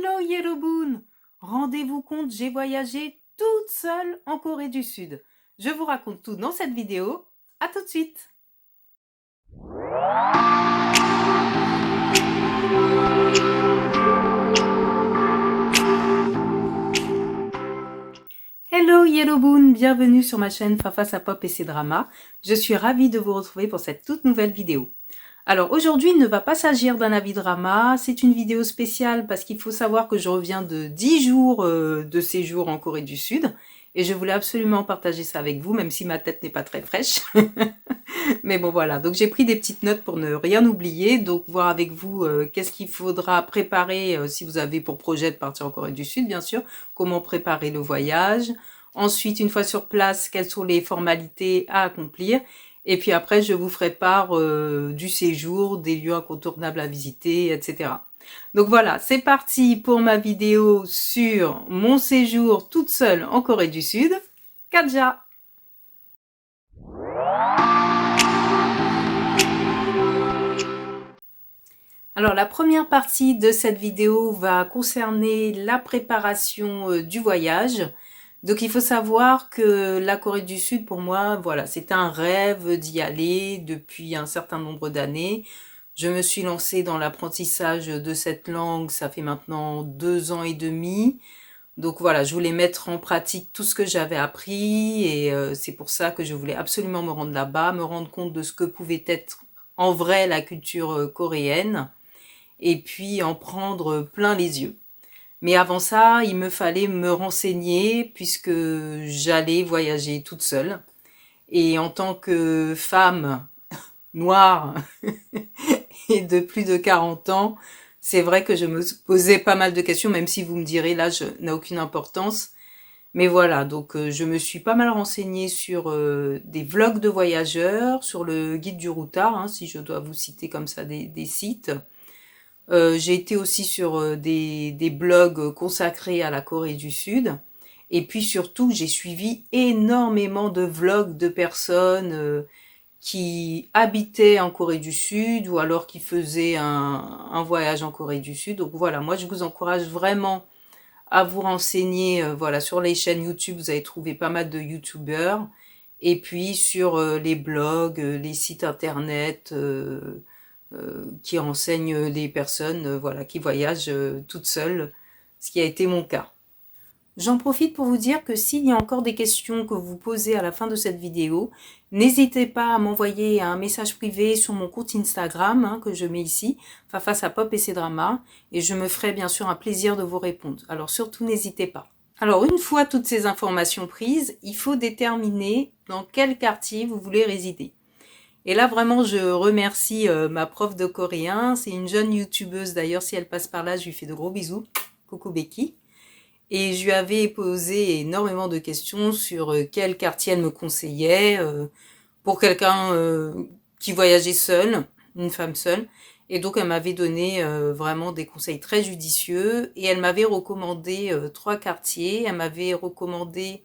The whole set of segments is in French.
Hello Yellowboon! Rendez-vous compte, j'ai voyagé toute seule en Corée du Sud. Je vous raconte tout dans cette vidéo. À tout de suite! Hello Yellowboon! Bienvenue sur ma chaîne Fafa sa pop et ses dramas. Je suis ravie de vous retrouver pour cette toute nouvelle vidéo. Alors aujourd'hui, il ne va pas s'agir d'un avis drama, c'est une vidéo spéciale parce qu'il faut savoir que je reviens de 10 jours de séjour en Corée du Sud et je voulais absolument partager ça avec vous, même si ma tête n'est pas très fraîche. Mais bon voilà, donc j'ai pris des petites notes pour ne rien oublier, donc voir avec vous qu'est-ce qu'il faudra préparer si vous avez pour projet de partir en Corée du Sud, bien sûr, comment préparer le voyage. Ensuite, une fois sur place, quelles sont les formalités à accomplir. Et puis après, je vous ferai part du séjour, des lieux incontournables à visiter, etc. Donc voilà, c'est parti pour ma vidéo sur mon séjour toute seule en Corée du Sud. Katja! Alors la première partie de cette vidéo va concerner la préparation du voyage. Donc il faut savoir que la Corée du Sud, pour moi, voilà, c'est un rêve d'y aller depuis un certain nombre d'années. Je me suis lancée dans l'apprentissage de cette langue, ça fait maintenant 2 ans et demi. Donc voilà, je voulais mettre en pratique tout ce que j'avais appris et c'est pour ça que je voulais absolument me rendre là-bas, me rendre compte de ce que pouvait être en vrai la culture coréenne et puis en prendre plein les yeux. Mais avant ça, il me fallait me renseigner puisque j'allais voyager toute seule. Et en tant que femme noire et de plus de 40 ans, c'est vrai que je me posais pas mal de questions, même si vous me direz l'âge n'a aucune importance. Mais voilà, donc je me suis pas mal renseignée sur des vlogs de voyageurs, sur le guide du routard, hein, si je dois vous citer comme ça des sites. J'ai été aussi sur des blogs consacrés à la Corée du Sud. Et puis surtout, j'ai suivi énormément de vlogs de personnes qui habitaient en Corée du Sud ou alors qui faisaient un voyage en Corée du Sud. Donc voilà, moi je vous encourage vraiment à vous renseigner. Voilà, sur les chaînes YouTube, vous allez trouver pas mal de YouTubeurs. Et puis sur les blogs, les sites internet qui renseignent les personnes voilà, qui voyagent toutes seules, ce qui a été mon cas. J'en profite pour vous dire que s'il y a encore des questions que vous posez à la fin de cette vidéo, n'hésitez pas à m'envoyer un message privé sur mon compte Instagram hein, que je mets ici, Fafa sa pop et ses dramas, et je me ferai bien sûr un plaisir de vous répondre. Alors surtout n'hésitez pas. Alors une fois toutes ces informations prises, il faut déterminer dans quel quartier vous voulez résider. Et là, vraiment, je remercie ma prof de coréen. C'est une jeune youtubeuse. D'ailleurs, si elle passe par là, je lui fais de gros bisous. Coucou Becky. Et je lui avais posé énormément de questions sur quel quartier elle me conseillait pour quelqu'un qui voyageait seul, une femme seule. Et donc, elle m'avait donné vraiment des conseils très judicieux. Et elle m'avait recommandé 3 quartiers. Elle m'avait recommandé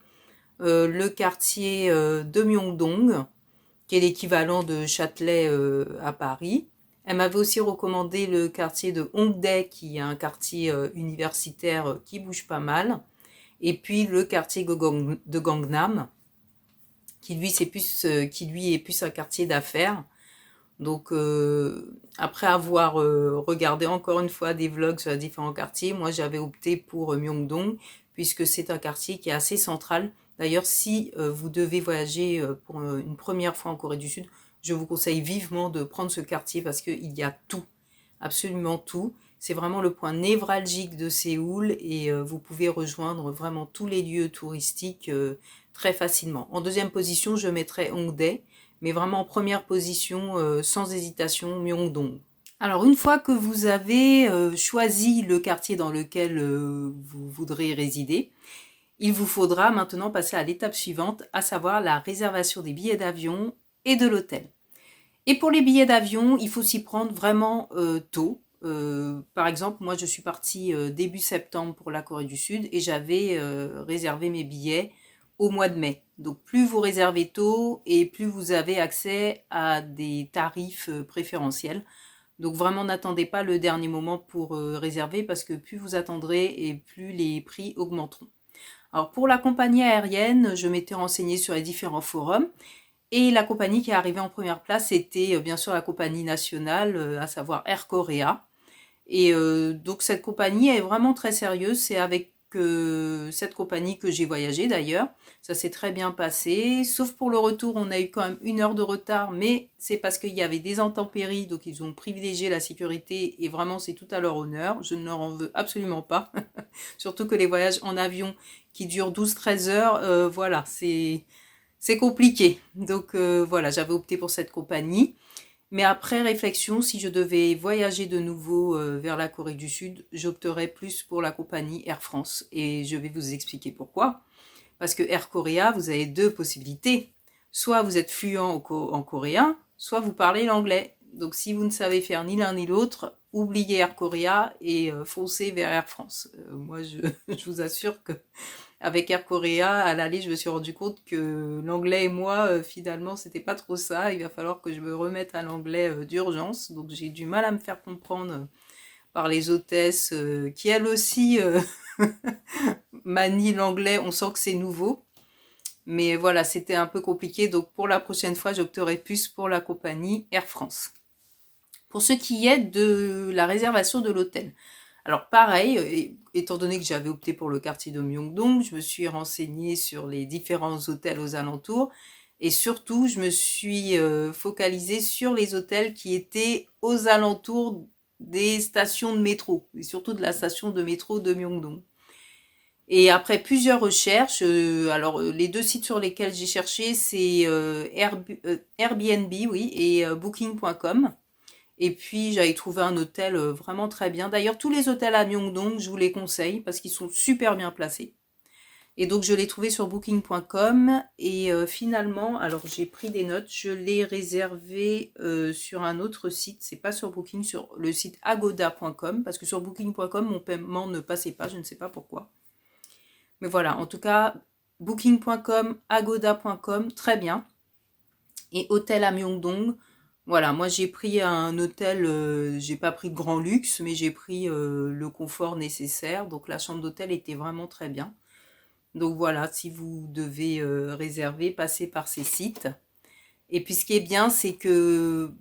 le quartier de Myeongdong, qui est l'équivalent de Châtelet à Paris. Elle m'avait aussi recommandé le quartier de Hongdae, qui est un quartier universitaire qui bouge pas mal. Et puis le quartier de Gangnam, qui lui, est plus un quartier d'affaires. Donc après avoir regardé encore une fois des vlogs sur les différents quartiers, moi j'avais opté pour Myeongdong, puisque c'est un quartier qui est assez central. D'ailleurs, si vous devez voyager pour une première fois en Corée du Sud, je vous conseille vivement de prendre ce quartier parce qu'il y a tout, absolument tout. C'est vraiment le point névralgique de Séoul et vous pouvez rejoindre vraiment tous les lieux touristiques très facilement. En deuxième position, je mettrai Hongdae, mais vraiment en première position, sans hésitation, Myeongdong. Alors une fois que vous avez choisi le quartier dans lequel vous voudrez résider, il vous faudra maintenant passer à l'étape suivante, à savoir la réservation des billets d'avion et de l'hôtel. Et pour les billets d'avion, il faut s'y prendre vraiment tôt. Par exemple, moi je suis partie début septembre pour la Corée du Sud et j'avais réservé mes billets au mois de mai. Donc plus vous réservez tôt et plus vous avez accès à des tarifs préférentiels. Donc vraiment, n'attendez pas le dernier moment pour réserver parce que plus vous attendrez et plus les prix augmenteront. Alors pour la compagnie aérienne, je m'étais renseignée sur les différents forums et la compagnie qui est arrivée en première place, c'était bien sûr la compagnie nationale, à savoir Air Korea. Et donc cette compagnie est vraiment très sérieuse. C'est avec cette compagnie que j'ai voyagé d'ailleurs. Ça s'est très bien passé. Sauf pour le retour, on a eu quand même 1 heure de retard, mais c'est parce qu'il y avait des intempéries, donc ils ont privilégié la sécurité et vraiment c'est tout à leur honneur. Je ne leur en veux absolument pas. Surtout que les voyages en avion qui durent 12-13 heures, voilà, c'est compliqué. Donc voilà, j'avais opté pour cette compagnie. Mais après réflexion, si je devais voyager de nouveau vers la Corée du Sud, j'opterais plus pour la compagnie Air France. Et je vais vous expliquer pourquoi. Parce que Air Korea, vous avez 2 possibilités. Soit vous êtes fluent en coréen, soit vous parlez l'anglais. Donc si vous ne savez faire ni l'un ni l'autre, oubliez Air Korea et foncez vers Air France. Moi, je vous assure que avec Air Korea, à l'aller, je me suis rendu compte que l'anglais et moi, finalement, c'était pas trop ça. Il va falloir que je me remette à l'anglais d'urgence. Donc j'ai du mal à me faire comprendre par les hôtesses qui elles aussi manient l'anglais. On sent que c'est nouveau. Mais voilà, c'était un peu compliqué. Donc pour la prochaine fois, j'opterai plus pour la compagnie Air France. Pour ce qui est de la réservation de l'hôtel. Alors pareil, étant donné que j'avais opté pour le quartier de Myeongdong, je me suis renseignée sur les différents hôtels aux alentours et surtout je me suis focalisée sur les hôtels qui étaient aux alentours des stations de métro et surtout de la station de métro de Myeongdong. Et après plusieurs recherches, alors les 2 sites sur lesquels j'ai cherché, c'est Airbnb, oui, et Booking.com. Et puis j'avais trouvé un hôtel vraiment très bien. D'ailleurs, tous les hôtels à Myeongdong, je vous les conseille parce qu'ils sont super bien placés. Et donc je l'ai trouvé sur booking.com et finalement, alors j'ai pris des notes, je l'ai réservé sur un autre site, c'est pas sur Booking, sur le site agoda.com parce que sur booking.com mon paiement ne passait pas, je ne sais pas pourquoi. Mais voilà, en tout cas, booking.com, agoda.com, très bien. Et hôtel à Myeongdong, voilà, moi j'ai pris un hôtel, j'ai pas pris de grand luxe, mais j'ai pris le confort nécessaire. Donc la chambre d'hôtel était vraiment très bien. Donc voilà, si vous devez réserver, passez par ces sites. Et puis ce qui est bien, c'est que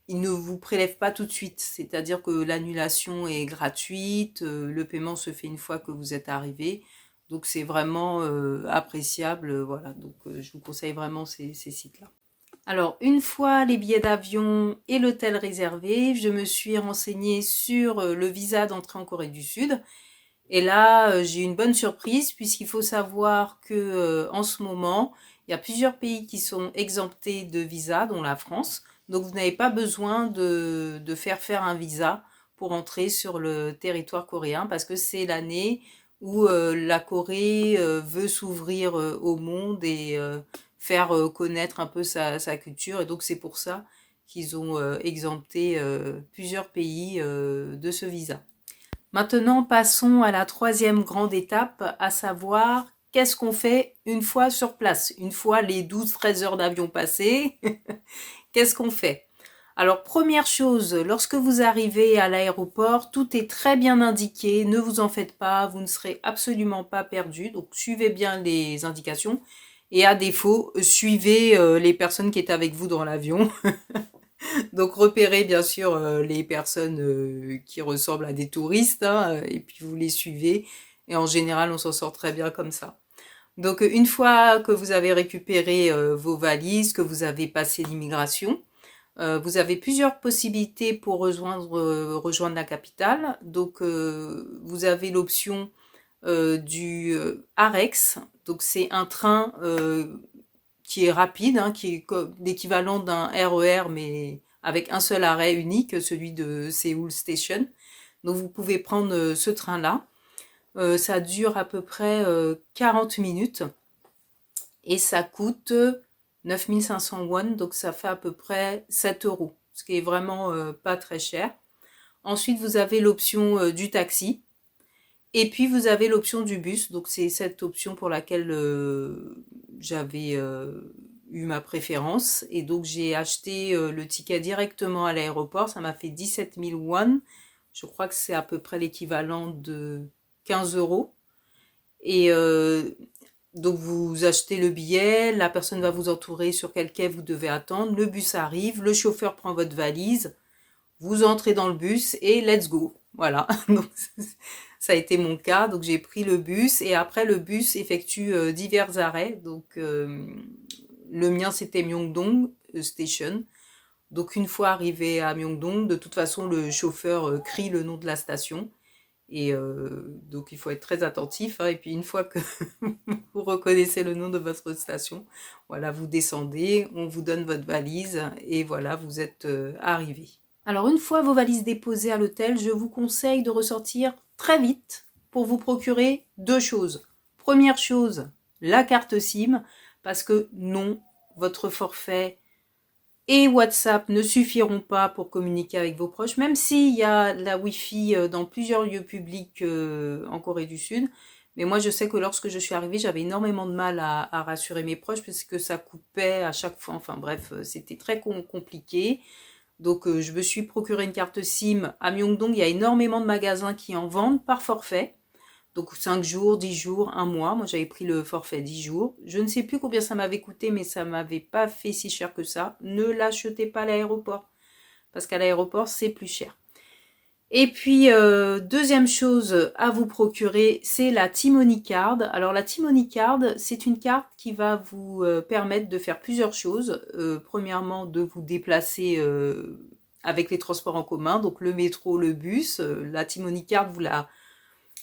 ils ne vous prélèvent pas tout de suite. C'est-à-dire que l'annulation est gratuite, le paiement se fait une fois que vous êtes arrivé. Donc c'est vraiment appréciable, voilà. Donc je vous conseille vraiment ces sites-là. Alors, une fois les billets d'avion et l'hôtel réservés, je me suis renseignée sur le visa d'entrée en Corée du Sud. Et là, j'ai eu une bonne surprise puisqu'il faut savoir que en ce moment, il y a plusieurs pays qui sont exemptés de visa, dont la France. Donc, vous n'avez pas besoin de faire un visa pour entrer sur le territoire coréen parce que c'est l'année où la Corée veut s'ouvrir au monde et faire connaître un peu sa culture. Et donc, c'est pour ça qu'ils ont exempté plusieurs pays de ce visa. Maintenant, passons à la troisième grande étape, à savoir qu'est-ce qu'on fait une fois sur place, une fois les 12-13 heures d'avion passées, qu'est-ce qu'on fait? Alors, première chose, lorsque vous arrivez à l'aéroport, tout est très bien indiqué, ne vous en faites pas, vous ne serez absolument pas perdu, donc suivez bien les indications, et à défaut, suivez les personnes qui étaient avec vous dans l'avion. Donc repérez bien sûr les personnes qui ressemblent à des touristes, hein, et puis vous les suivez. Et en général, on s'en sort très bien comme ça. Donc une fois que vous avez récupéré vos valises, que vous avez passé l'immigration, vous avez plusieurs possibilités pour rejoindre la capitale. Donc vous avez l'option du Arex. Donc c'est un train qui est rapide, hein, qui est l'équivalent d'un RER, mais avec un seul arrêt unique, celui de Seoul Station. Donc vous pouvez prendre ce train-là. Ça dure à peu près 40 minutes et ça coûte 9500 won, donc ça fait à peu près 7 euros, ce qui est vraiment pas très cher. Ensuite, vous avez l'option du taxi. Et puis vous avez l'option du bus, donc c'est cette option pour laquelle j'avais eu ma préférence. Et donc j'ai acheté le ticket directement à l'aéroport. Ça m'a fait 17 000 won. Je crois que c'est à peu près l'équivalent de 15 euros. Et donc vous achetez le billet, la personne va vous entourer sur quel quai vous devez attendre, le bus arrive, le chauffeur prend votre valise, vous entrez dans le bus et let's go. Voilà, donc ça a été mon cas. Donc j'ai pris le bus et après le bus effectue divers arrêts. Donc le mien c'était Myeongdong Station. Donc une fois arrivé à Myeongdong, de toute façon le chauffeur crie le nom de la station. Et donc il faut être très attentif, hein. Et puis une fois que vous reconnaissez le nom de votre station, voilà, vous descendez, on vous donne votre valise et voilà, vous êtes arrivé. Alors une fois vos valises déposées à l'hôtel, je vous conseille de ressortir très vite pour vous procurer deux choses. Première chose, la carte SIM, parce que non, votre forfait et WhatsApp ne suffiront pas pour communiquer avec vos proches, même s'il y a la Wi-Fi dans plusieurs lieux publics en Corée du Sud. Mais moi, je sais que lorsque je suis arrivée, j'avais énormément de mal à rassurer mes proches parce que ça coupait à chaque fois. Enfin bref, c'était très compliqué. Donc, je me suis procuré une carte SIM à Myeongdong. Il y a énormément de magasins qui en vendent par forfait. Donc 5 jours, 10 jours, un mois. Moi, j'avais pris le forfait 10 jours. Je ne sais plus combien ça m'avait coûté, mais ça m'avait pas fait si cher que ça. Ne l'achetez pas à l'aéroport, parce qu'à l'aéroport, c'est plus cher. Et puis, deuxième chose à vous procurer, c'est la T-Money Card. Alors, la T-Money Card, c'est une carte qui va vous permettre de faire plusieurs choses. Premièrement, de vous déplacer avec les transports en commun, donc le métro, le bus. La T-Money Card, vous la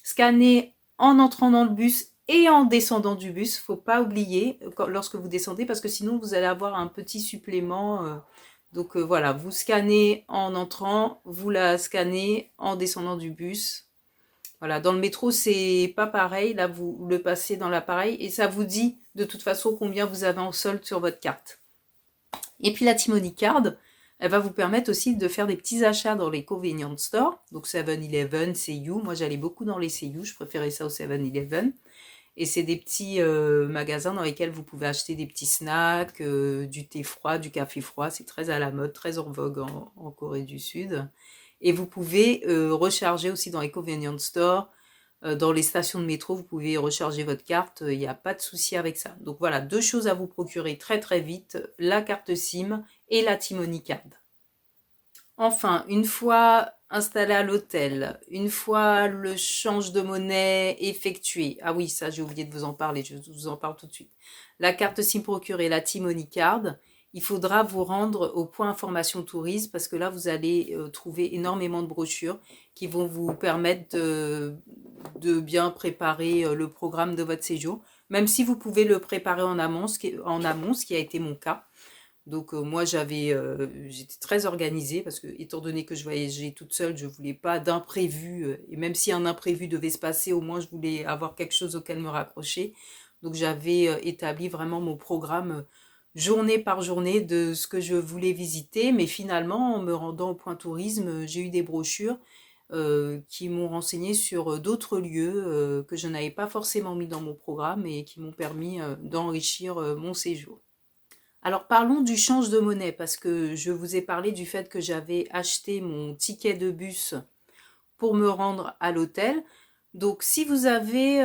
scannez en entrant dans le bus et en descendant du bus. Faut pas oublier lorsque vous descendez, parce que sinon vous allez avoir un petit supplément. Donc voilà, vous scannez en entrant, vous la scannez en descendant du bus. Voilà, dans le métro, c'est pas pareil. Là, vous le passez dans l'appareil et ça vous dit de toute façon combien vous avez en solde sur votre carte. Et puis la T-Money Card, elle va vous permettre aussi de faire des petits achats dans les convenience stores. Donc 7-Eleven, CU. Moi, j'allais beaucoup dans les CU. Je préférais ça au 7-Eleven. Et c'est des petits magasins dans lesquels vous pouvez acheter des petits snacks, du thé froid, du café froid. C'est très à la mode, très en vogue en Corée du Sud. Et vous pouvez recharger aussi dans les convenience stores. Dans les stations de métro, vous pouvez recharger votre carte, il n'y a pas de souci avec ça. Donc voilà, deux choses à vous procurer très très vite, la carte SIM et la T-Money Card. Enfin, une fois installé à l'hôtel, une fois le change de monnaie effectué, ah oui, ça j'ai oublié de vous en parler, je vous en parle tout de suite. La carte SIM procurée, la T-Money Card, il faudra vous rendre au point information tourisme parce que là vous allez trouver énormément de brochures qui vont vous permettre de bien préparer le programme de votre séjour, même si vous pouvez le préparer en amont, ce qui a été mon cas. Donc moi j'étais très organisée parce que étant donné que je voyageais toute seule, je voulais pas d'imprévu et même si un imprévu devait se passer, au moins je voulais avoir quelque chose auquel me raccrocher. Donc j'avais établi vraiment mon programme journée par journée de ce que je voulais visiter, mais finalement en me rendant au point tourisme, j'ai eu des brochures qui m'ont renseigné sur d'autres lieux que je n'avais pas forcément mis dans mon programme et qui m'ont permis d'enrichir mon séjour. Alors parlons du change de monnaie, parce que je vous ai parlé du fait que j'avais acheté mon ticket de bus pour me rendre à l'hôtel. Donc si vous avez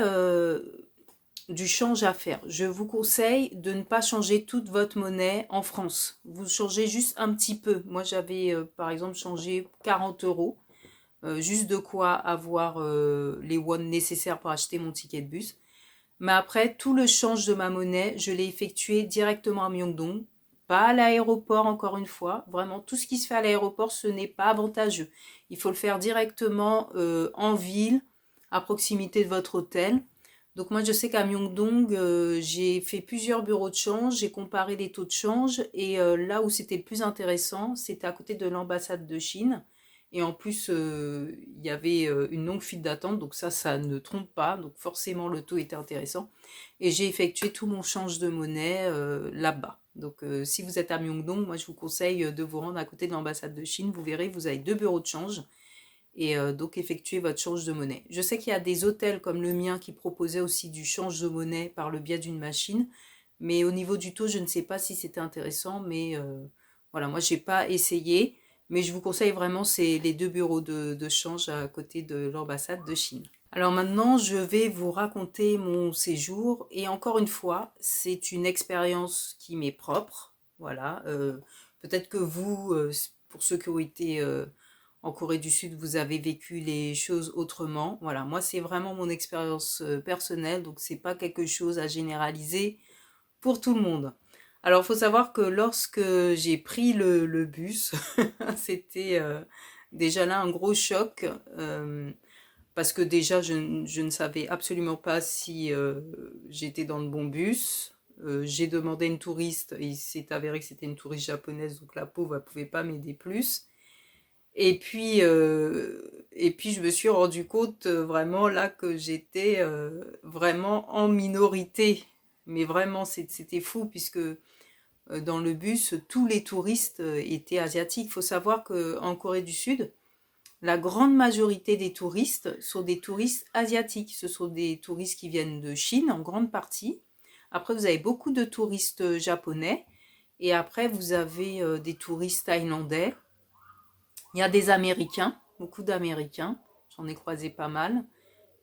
du change à faire, je vous conseille de ne pas changer toute votre monnaie en France. Vous changez juste un petit peu. Moi j'avais par exemple changé 40 euros, juste de quoi avoir les won nécessaires pour acheter mon ticket de bus. Mais après, tout le change de ma monnaie, je l'ai effectué directement à Myeongdong, pas à l'aéroport encore une fois. Vraiment, tout ce qui se fait à l'aéroport, ce n'est pas avantageux. Il faut le faire directement en ville, à proximité de votre hôtel. Donc moi, je sais qu'à Myeongdong, j'ai fait plusieurs bureaux de change, j'ai comparé les taux de change et là où c'était le plus intéressant, c'était à côté de l'ambassade de Chine. Et en plus, il y avait une longue file d'attente, donc ça ne trompe pas. Donc forcément, le taux était intéressant. Et j'ai effectué tout mon change de monnaie là-bas. Donc si vous êtes à Myeongdong, moi je vous conseille de vous rendre à côté de l'ambassade de Chine. Vous verrez, vous avez deux bureaux de change. Et donc effectuer votre change de monnaie. Je sais qu'il y a des hôtels comme le mien qui proposaient aussi du change de monnaie par le biais d'une machine. Mais au niveau du taux, je ne sais pas si c'était intéressant, mais voilà, moi j'ai pas essayé. Mais je vous conseille vraiment, c'est les deux bureaux de change à côté de l'ambassade de Chine. Alors maintenant, je vais vous raconter mon séjour et encore une fois, c'est une expérience qui m'est propre. Voilà, peut-être que vous, pour ceux qui ont été en Corée du Sud, vous avez vécu les choses autrement. Voilà, moi c'est vraiment mon expérience personnelle, donc c'est pas quelque chose à généraliser pour tout le monde. Alors, il faut savoir que lorsque j'ai pris le bus, c'était déjà là un gros choc. Parce que déjà, je ne savais absolument pas si j'étais dans le bon bus. J'ai demandé à une touriste, et il s'est avéré que c'était une touriste japonaise, donc la pauvre, elle pouvait pas m'aider plus. Et puis, je me suis rendu compte vraiment là que j'étais vraiment en minorité. Mais vraiment, c'était fou, puisque dans le bus, tous les touristes étaient asiatiques. Il faut savoir qu'en Corée du Sud, la grande majorité des touristes sont des touristes asiatiques. Ce sont des touristes qui viennent de Chine en grande partie. Après, vous avez beaucoup de touristes japonais. Et après, vous avez des touristes thaïlandais. Il y a des Américains, beaucoup d'Américains. J'en ai croisé pas mal.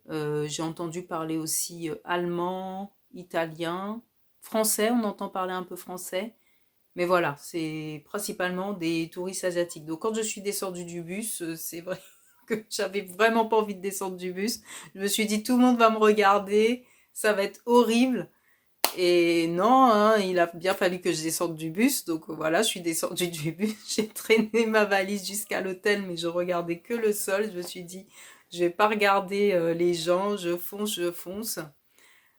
J'ai entendu parler aussi allemand, italien, français. On entend parler un peu français. Mais voilà, c'est principalement des touristes asiatiques. Donc quand je suis descendue du bus, c'est vrai que j'avais vraiment pas envie de descendre du bus. Je me suis dit tout le monde va me regarder, ça va être horrible. Et non, hein, il a bien fallu que je descende du bus. Donc voilà, je suis descendue du bus. J'ai traîné ma valise jusqu'à l'hôtel, mais je regardais que le sol. Je me suis dit, je vais pas regarder les gens, je fonce, je fonce.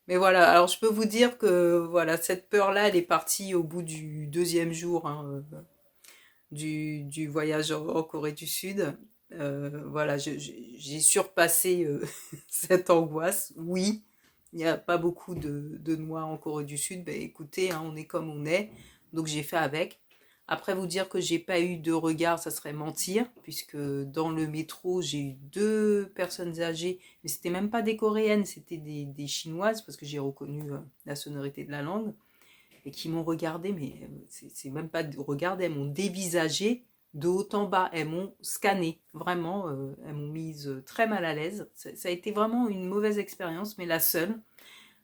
Mais voilà, alors je peux vous dire que voilà, cette peur-là, elle est partie au bout du deuxième jour hein, du voyage en Corée du Sud. Voilà, j'ai surpassé cette angoisse. Oui, il n'y a pas beaucoup de Noirs en Corée du Sud. Ben écoutez, hein, on est comme on est, donc j'ai fait avec. Après vous dire que j'ai pas eu de regard, ça serait mentir, puisque dans le métro, j'ai eu deux personnes âgées, mais c'était même pas des Coréennes, c'était des Chinoises, parce que j'ai reconnu la sonorité de la langue, et qui m'ont regardé, mais c'est même pas regardé, elles m'ont dévisagé de haut en bas, elles m'ont scanné, vraiment, elles m'ont mise très mal à l'aise. Ça a été vraiment une mauvaise expérience, mais la seule,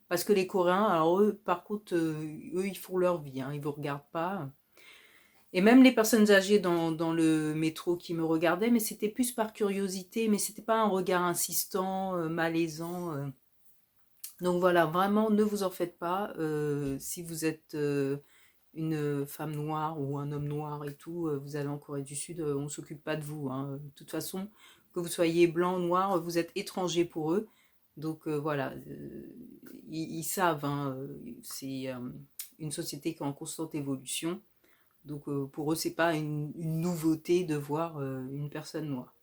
parce que les Coréens, alors eux, par contre, eux, ils font leur vie, hein, ils vous regardent pas. Et même les personnes âgées dans le métro qui me regardaient, mais c'était plus par curiosité, mais c'était pas un regard insistant, malaisant. Donc voilà, vraiment, ne vous en faites pas. Si vous êtes une femme noire ou un homme noir et tout, vous allez en Corée du Sud, on s'occupe pas de vous, hein. De toute façon, que vous soyez blanc, noir, vous êtes étranger pour eux. Donc voilà, ils savent, hein, c'est une société qui est en constante évolution. Donc pour eux, c'est pas une nouveauté de voir une personne noire.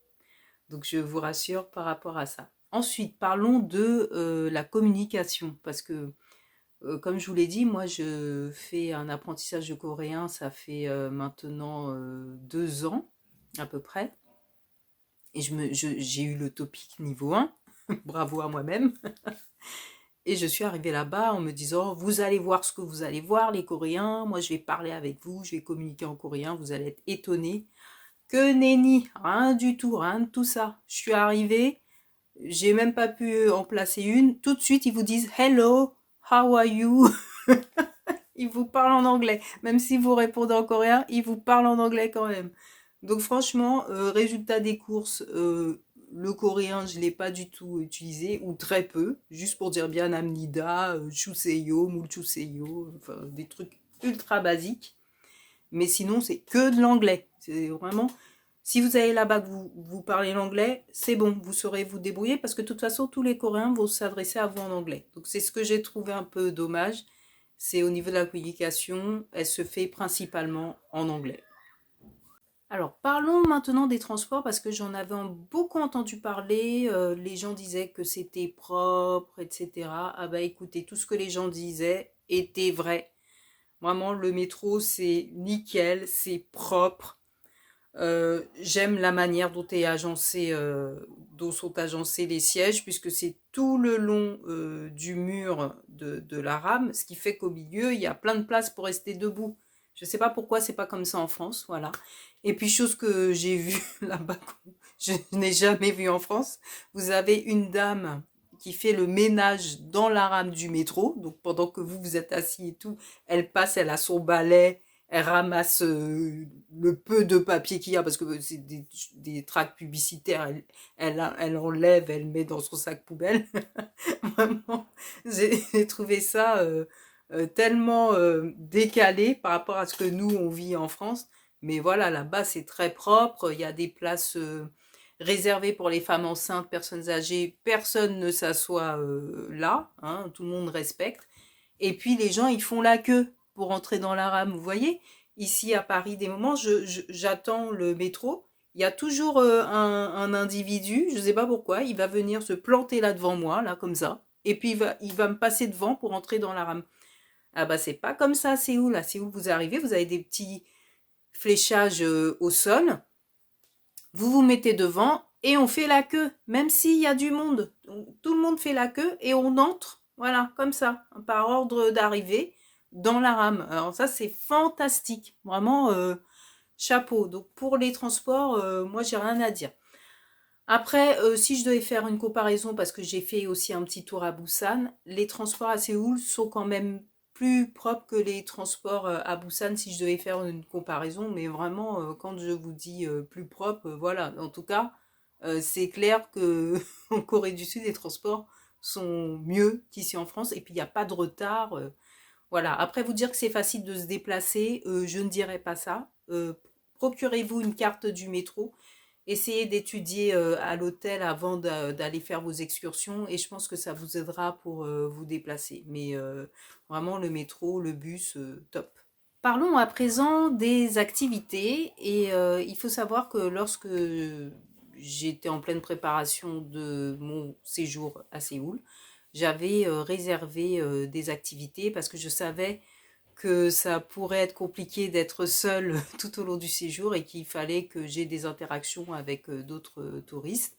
Donc je vous rassure par rapport à ça. Ensuite, parlons de la communication, parce que comme je vous l'ai dit, moi je fais un apprentissage de coréen, ça fait maintenant 2 ans à peu près, et j'ai eu le topic niveau 1, bravo à moi-même, et je suis arrivée là-bas en me disant, vous allez voir ce que vous allez voir les Coréens, moi je vais parler avec vous, je vais communiquer en coréen, vous allez être étonnés. Que nenni, rien du tout, rien de tout ça. Je suis arrivée, j'ai même pas pu en placer une. Tout de suite, ils vous disent Hello, how are you? Ils vous parlent en anglais. Même si vous répondez en coréen, ils vous parlent en anglais quand même. Donc franchement, résultat des courses, le coréen, je l'ai pas du tout utilisé, ou très peu, juste pour dire bien Amnida, Chuseyo, Mulchuseyo, enfin des trucs ultra basiques. Mais sinon, c'est que de l'anglais. C'est vraiment, si vous allez là-bas que vous parlez l'anglais, c'est bon, vous saurez vous débrouiller parce que de toute façon, tous les Coréens vont s'adresser à vous en anglais. Donc c'est ce que j'ai trouvé un peu dommage. C'est au niveau de la communication, elle se fait principalement en anglais. Alors parlons maintenant des transports parce que j'en avais beaucoup entendu parler. Les gens disaient que c'était propre, etc. Ah bah écoutez, tout ce que les gens disaient était vrai. Vraiment, le métro, c'est nickel, c'est propre. J'aime la manière dont sont agencés les sièges, puisque c'est tout le long du mur de la rame, ce qui fait qu'au milieu, il y a plein de place pour rester debout. Je sais pas pourquoi c'est pas comme ça en France, voilà. Et puis chose que j'ai vue là-bas, que je n'ai jamais vue en France, vous avez une dame qui fait le ménage dans la rame du métro, donc pendant que vous êtes assis et tout, elle passe, elle a son balai, elle ramasse le peu de papier qu'il y a, parce que c'est des tracts publicitaires, elle enlève, elle met dans son sac poubelle. Vraiment, j'ai trouvé ça tellement décalé par rapport à ce que nous, on vit en France. Mais voilà, là-bas, c'est très propre. Il y a des places réservées pour les femmes enceintes, personnes âgées. Personne ne s'assoit là, hein, tout le monde respecte. Et puis les gens, ils font la queue pour entrer dans la rame. Vous voyez, ici à Paris, des moments, j'attends le métro. Il y a toujours un individu, je ne sais pas pourquoi, il va venir se planter là devant moi, là comme ça. Et puis il va me passer devant pour entrer dans la rame. Ah bah c'est pas comme ça à Séoul. À Séoul, vous arrivez, vous avez des petits fléchages au sol. Vous vous mettez devant et on fait la queue, même s'il y a du monde. Tout le monde fait la queue et on entre, voilà, comme ça, par ordre d'arrivée dans la rame. Alors ça, c'est fantastique, vraiment chapeau. Donc pour les transports, moi, j'ai rien à dire. Après, si je devais faire une comparaison, parce que j'ai fait aussi un petit tour à Busan, les transports à Séoul sont quand même plus propres que les transports à Busan, si je devais faire une comparaison. Mais vraiment, quand je vous dis plus propre, voilà. En tout cas, c'est clair que en Corée du Sud, les transports sont mieux qu'ici en France. Et puis, il n'y a pas de retard. Voilà. Après, vous dire que c'est facile de se déplacer, je ne dirais pas ça. Procurez-vous une carte du métro. Essayez d'étudier à l'hôtel avant d'aller faire vos excursions et je pense que ça vous aidera pour vous déplacer. Mais vraiment, le métro, le bus, top. Parlons à présent des activités et il faut savoir que lorsque j'étais en pleine préparation de mon séjour à Séoul, j'avais réservé des activités parce que je savais que ça pourrait être compliqué d'être seule tout au long du séjour et qu'il fallait que j'ai des interactions avec d'autres touristes.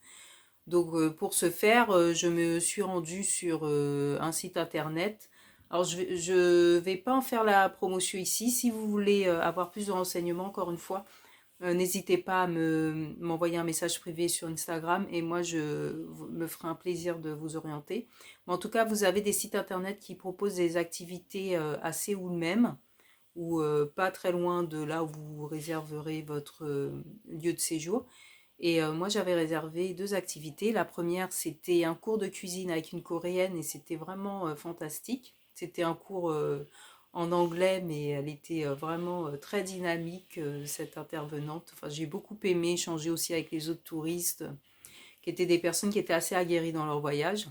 Donc pour ce faire, je me suis rendue sur un site internet. Alors je vais pas en faire la promotion ici. Si vous voulez avoir plus de renseignements, encore une fois, n'hésitez pas à m'envoyer un message privé sur Instagram et moi me ferai un plaisir de vous orienter. Mais en tout cas, vous avez des sites internet qui proposent des activités à Séoul même ou pas très loin de là où vous réserverez votre lieu de séjour. Et moi, j'avais réservé deux activités. La première, c'était un cours de cuisine avec une coréenne et c'était vraiment fantastique. C'était un cours en anglais, mais elle était vraiment très dynamique, cette intervenante. Enfin, j'ai beaucoup aimé échanger aussi avec les autres touristes, qui étaient des personnes qui étaient assez aguerries dans leur voyage.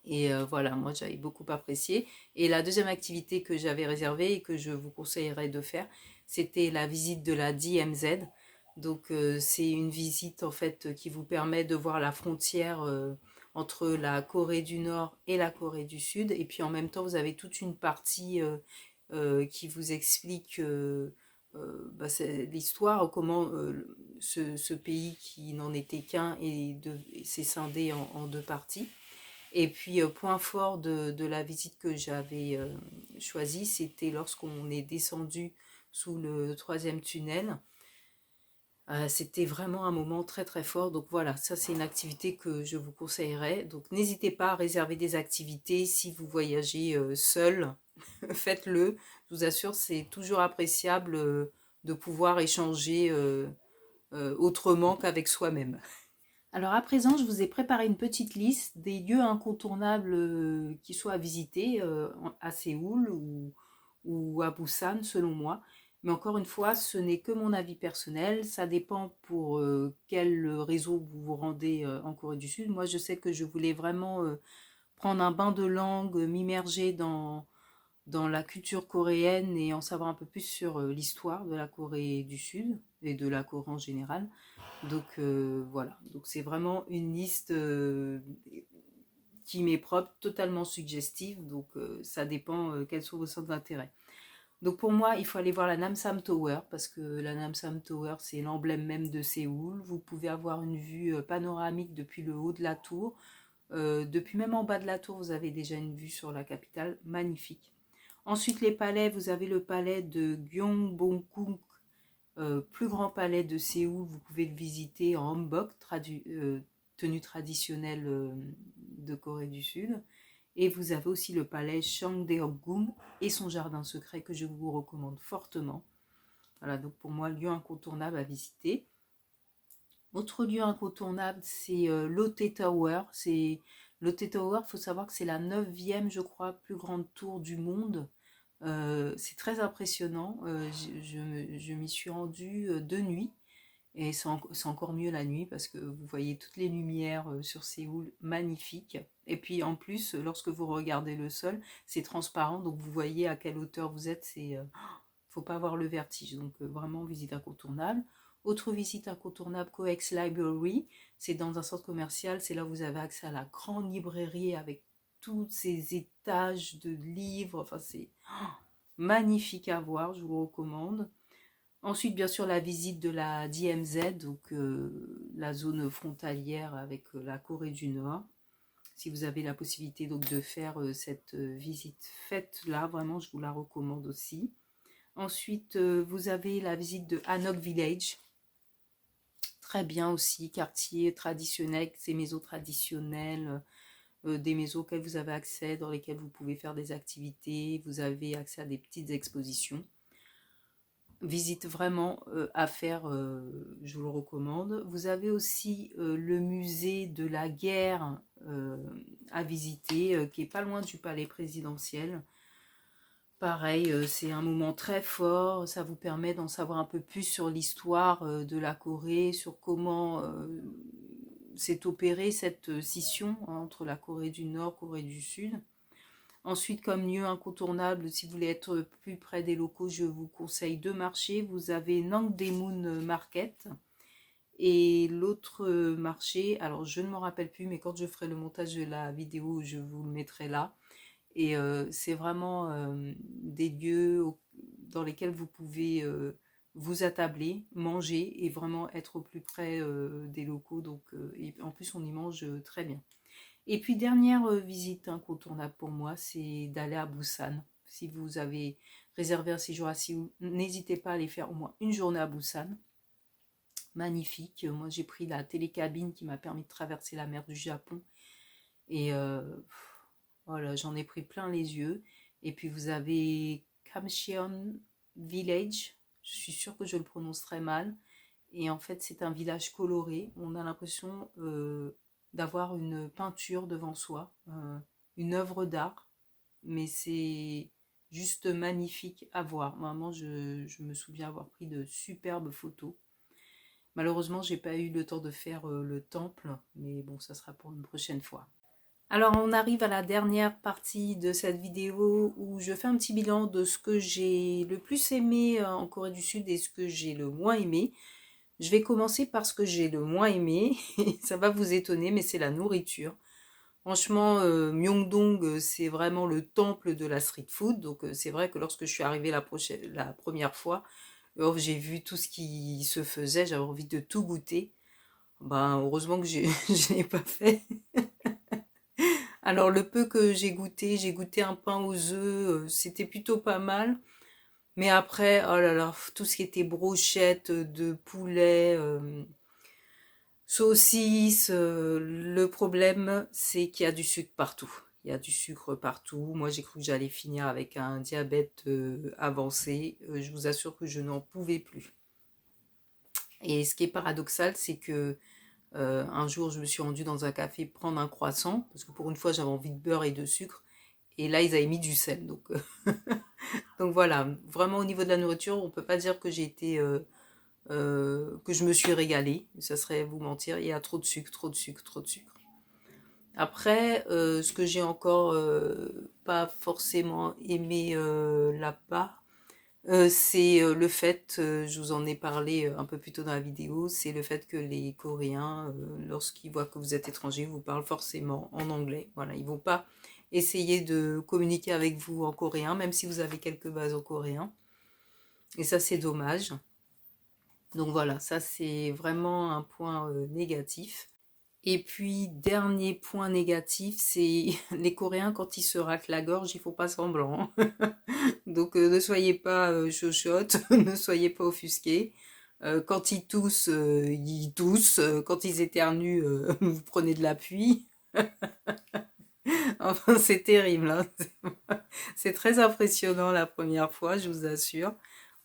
Et voilà, moi j'avais beaucoup apprécié. Et la deuxième activité que j'avais réservée et que je vous conseillerais de faire, c'était la visite de la DMZ. Donc c'est une visite en fait qui vous permet de voir la frontière entre la Corée du Nord et la Corée du Sud. Et puis en même temps, vous avez toute une partie qui vous explique bah, l'histoire, comment ce pays qui n'en était qu'un s'est scindé en deux parties. Et puis, point fort de la visite que j'avais choisie, c'était lorsqu'on est descendu sous le troisième tunnel. C'était vraiment un moment très très fort. Donc voilà, ça c'est une activité que je vous conseillerais. Donc n'hésitez pas à réserver des activités si vous voyagez seul. Faites-le. Je vous assure, c'est toujours appréciable de pouvoir échanger autrement qu'avec soi-même. Alors à présent, je vous ai préparé une petite liste des lieux incontournables qui soient à visiter à Séoul ou à Busan, selon moi. Mais encore une fois, ce n'est que mon avis personnel. Ça dépend pour quel réseau vous vous rendez en Corée du Sud. Moi, je sais que je voulais vraiment prendre un bain de langue, m'immerger dans la culture coréenne et en savoir un peu plus sur l'histoire de la Corée du Sud et de la Corée en général. Donc voilà, donc c'est vraiment une liste qui m'est propre, totalement suggestive, donc ça dépend quels sont vos centres d'intérêt. Donc pour moi, il faut aller voir la Namsam Tower, parce que la Namsam Tower, c'est l'emblème même de Séoul. Vous pouvez avoir une vue panoramique depuis le haut de la tour. Depuis même en bas de la tour, vous avez déjà une vue sur la capitale, magnifique. Ensuite, les palais, vous avez le palais de Gyeongbokgung, plus grand palais de Séoul. Vous pouvez le visiter en hanbok, tenue traditionnelle de Corée du Sud. Et vous avez aussi le palais Cheongdaeokgung et son jardin secret que je vous recommande fortement. Voilà, donc pour moi, lieu incontournable à visiter. Autre lieu incontournable, c'est Lotte Tower. Lotte Tower, il faut savoir que c'est la 9e, je crois, plus grande tour du monde. C'est très impressionnant. Je m'y suis rendue de nuit. Et c'est encore mieux la nuit parce que vous voyez toutes les lumières sur Séoul, magnifiques. Et puis en plus, lorsque vous regardez le sol, c'est transparent, donc vous voyez à quelle hauteur vous êtes. Faut pas avoir le vertige, donc vraiment visite incontournable. Autre visite incontournable, Coex Library, c'est dans un centre commercial, c'est là où vous avez accès à la grande librairie avec tous ces étages de livres. Enfin, c'est magnifique à voir, je vous le recommande. Ensuite, bien sûr, la visite de la DMZ, donc la zone frontalière avec la Corée du Nord. Si vous avez la possibilité donc de faire cette visite, faites-la, vraiment, je vous la recommande aussi. Ensuite, vous avez la visite de Hanok Village. Très bien aussi, quartier traditionnel, ces maisons traditionnelles, des maisons auxquelles vous avez accès, dans lesquelles vous pouvez faire des activités, vous avez accès à des petites expositions. Visite vraiment à faire, je vous le recommande. Vous avez aussi le musée de la guerre à visiter, qui est pas loin du palais présidentiel. Pareil, c'est un moment très fort, ça vous permet d'en savoir un peu plus sur l'histoire de la Corée, sur comment s'est opérée cette scission entre la Corée du Nord, Corée du Sud. Ensuite, comme lieu incontournable, si vous voulez être plus près des locaux, je vous conseille deux marchés. Vous avez Nangdaemun Market et l'autre marché, alors je ne m'en rappelle plus, mais quand je ferai le montage de la vidéo, je vous le mettrai là. Et c'est vraiment des lieux dans lesquels vous pouvez vous attabler, manger et vraiment être au plus près des locaux. Donc, et en plus, on y mange très bien. Et puis, dernière visite incontournable pour moi, c'est d'aller à Busan. Si vous avez réservé un séjour à Séoul, n'hésitez pas à aller faire au moins une journée à Busan. Magnifique. Moi, j'ai pris la télécabine qui m'a permis de traverser la mer du Japon. Et voilà, j'en ai pris plein les yeux. Et puis, vous avez Kamcheon Village. Je suis sûre que je le prononce très mal. Et en fait, c'est un village coloré. On a l'impression d'avoir une peinture devant soi, une œuvre d'art, mais c'est juste magnifique à voir. Vraiment, je me souviens avoir pris de superbes photos. Malheureusement, j'ai pas eu le temps de faire le temple, mais bon, ça sera pour une prochaine fois. Alors, on arrive à la dernière partie de cette vidéo où je fais un petit bilan de ce que j'ai le plus aimé en Corée du Sud et ce que j'ai le moins aimé. Je vais commencer par ce que j'ai le moins aimé. Ça va vous étonner, mais c'est la nourriture. Franchement, Myeongdong, c'est vraiment le temple de la street food. Donc, c'est vrai que lorsque je suis arrivée la première fois, oh, j'ai vu tout ce qui se faisait. J'avais envie de tout goûter. Ben, heureusement que je n'ai pas fait. Alors, le peu que j'ai goûté un pain aux œufs, c'était plutôt pas mal. Mais après, oh là là, tout ce qui était brochette de poulet, saucisses, le problème, c'est qu'il y a du sucre partout. Il y a du sucre partout. Moi, j'ai cru que j'allais finir avec un diabète avancé. Je vous assure que je n'en pouvais plus. Et ce qui est paradoxal, c'est que un jour, je me suis rendue dans un café prendre un croissant, parce que pour une fois, j'avais envie de beurre et de sucre. Et là, ils avaient mis du sel. Donc, donc voilà, vraiment au niveau de la nourriture, on peut pas dire que j'ai été que je me suis régalée. Ça serait vous mentir. Il y a trop de sucre, trop de sucre, trop de sucre. Après, ce que j'ai encore pas forcément aimé là-bas, c'est le fait, je vous en ai parlé un peu plus tôt dans la vidéo, c'est le fait que les Coréens, lorsqu'ils voient que vous êtes étranger, vous parlent forcément en anglais. Voilà, ils vont pas essayer de communiquer avec vous en coréen, même si vous avez quelques bases en coréen. Et ça, c'est dommage. Donc voilà, ça c'est vraiment un point négatif. Et puis, dernier point négatif, c'est les Coréens, quand ils se raclent la gorge, il faut pas semblant. Donc, ne soyez pas chochotte, ne soyez pas offusqués. Quand ils toussent, ils toussent. Quand ils éternuent, vous prenez de l'appui. Enfin, c'est terrible, hein. C'est très impressionnant la première fois, je vous assure.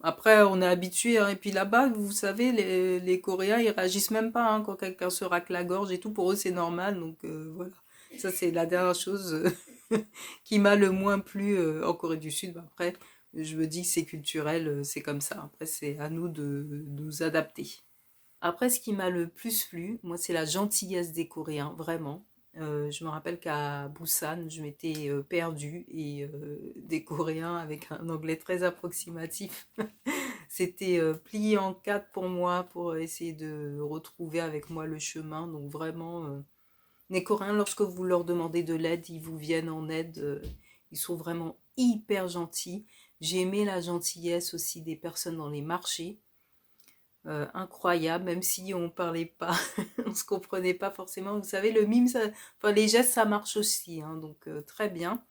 Après, on est habitué, hein. Et puis là-bas, vous savez, les Coréens, ils réagissent même pas hein, quand quelqu'un se racle la gorge et tout. Pour eux, c'est normal. Donc voilà. Ça, c'est la dernière chose qui m'a le moins plu en Corée du Sud. Bah, après, je me dis que c'est culturel, c'est comme ça. Après, c'est à nous de nous adapter. Après, ce qui m'a le plus plu, moi, c'est la gentillesse des Coréens, vraiment. Je me rappelle qu'à Busan, je m'étais perdue et des Coréens avec un anglais très approximatif. C'était plié en quatre pour moi pour essayer de retrouver avec moi le chemin. Donc vraiment, les Coréens, lorsque vous leur demandez de l'aide, ils vous viennent en aide. Ils sont vraiment hyper gentils. J'ai aimé la gentillesse aussi des personnes dans les marchés. Incroyable, même si on parlait pas, on se comprenait pas forcément. Vous savez, le mime, ça, enfin, les gestes, ça marche aussi, hein, donc très bien.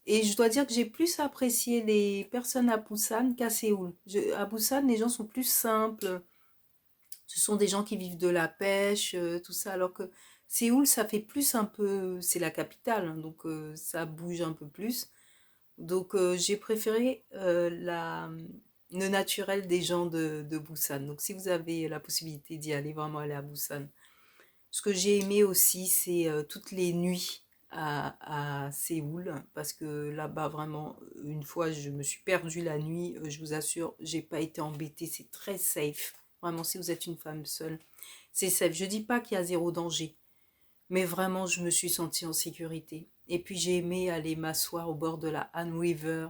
Et je dois dire que j'ai plus apprécié les personnes à Busan qu'à Séoul. À Busan, les gens sont plus simples. Ce sont des gens qui vivent de la pêche, tout ça, alors que Séoul, ça fait plus un peu, c'est la capitale, hein, donc ça bouge un peu plus. Donc j'ai préféré le naturel des gens de Busan. Donc si vous avez la possibilité d'y aller, vraiment aller à Busan. Ce que j'ai aimé aussi, c'est toutes les nuits à Séoul, parce que là-bas, vraiment, une fois, je me suis perdue la nuit, je vous assure, j'ai pas été embêtée, c'est très safe. Vraiment, si vous êtes une femme seule, c'est safe. Je dis pas qu'il y a zéro danger, mais vraiment, je me suis sentie en sécurité. Et puis, j'ai aimé aller m'asseoir au bord de la Han River.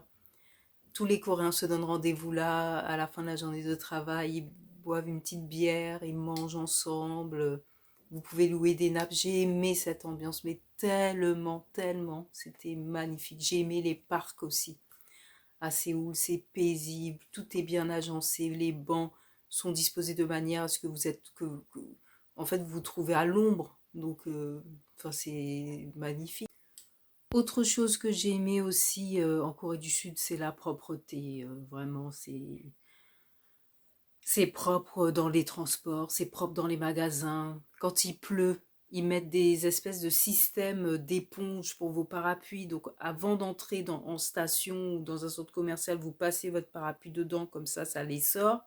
Tous les Coréens se donnent rendez-vous là, à la fin de la journée de travail. Ils boivent une petite bière, ils mangent ensemble. Vous pouvez louer des nappes. J'ai aimé cette ambiance, mais tellement, tellement. C'était magnifique. J'ai aimé les parcs aussi. À Séoul, c'est paisible, tout est bien agencé, les bancs sont disposés de manière à ce que vous êtes en fait vous vous trouvez à l'ombre. Donc enfin c'est magnifique. Autre chose que j'ai aimé aussi en Corée du Sud, c'est la propreté. Vraiment, c'est propre dans les transports, c'est propre dans les magasins. Quand il pleut, ils mettent des espèces de systèmes d'éponge pour vos parapluies. Donc avant d'entrer en station ou dans un centre commercial, vous passez votre parapluie dedans, comme ça les sort.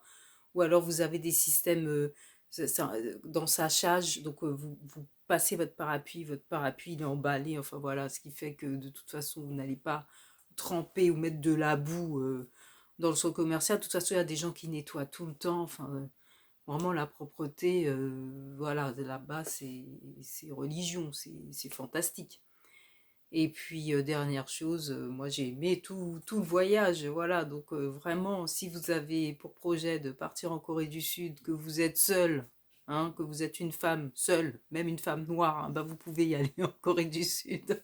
Ou alors vous avez des systèmes d'ensachage, donc vous passez votre parapluie il est emballé, enfin voilà, ce qui fait que de toute façon vous n'allez pas tremper ou mettre de la boue dans le centre commercial. De toute façon, il y a des gens qui nettoient tout le temps, enfin vraiment la propreté, voilà, là-bas c'est religion, c'est fantastique. Et puis, dernière chose, moi j'ai aimé tout le voyage, voilà. Donc vraiment, si vous avez pour projet de partir en Corée du Sud, que vous êtes seule, hein, que vous êtes une femme seule, même une femme noire, hein, bah, vous pouvez y aller en Corée du Sud.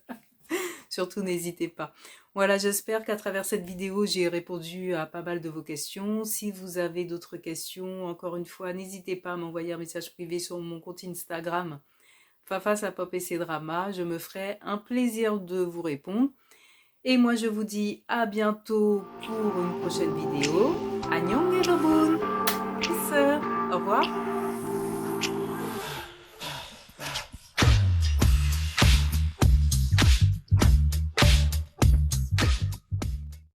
Surtout n'hésitez pas. Voilà, j'espère qu'à travers cette vidéo, j'ai répondu à pas mal de vos questions. Si vous avez d'autres questions, encore une fois, n'hésitez pas à m'envoyer un message privé sur mon compte Instagram Fafa sa pop et ses dramas. Je me ferai un plaisir de vous répondre. Et moi, je vous dis à bientôt pour une prochaine vidéo. Annyeong 여러분. Peace. Au revoir.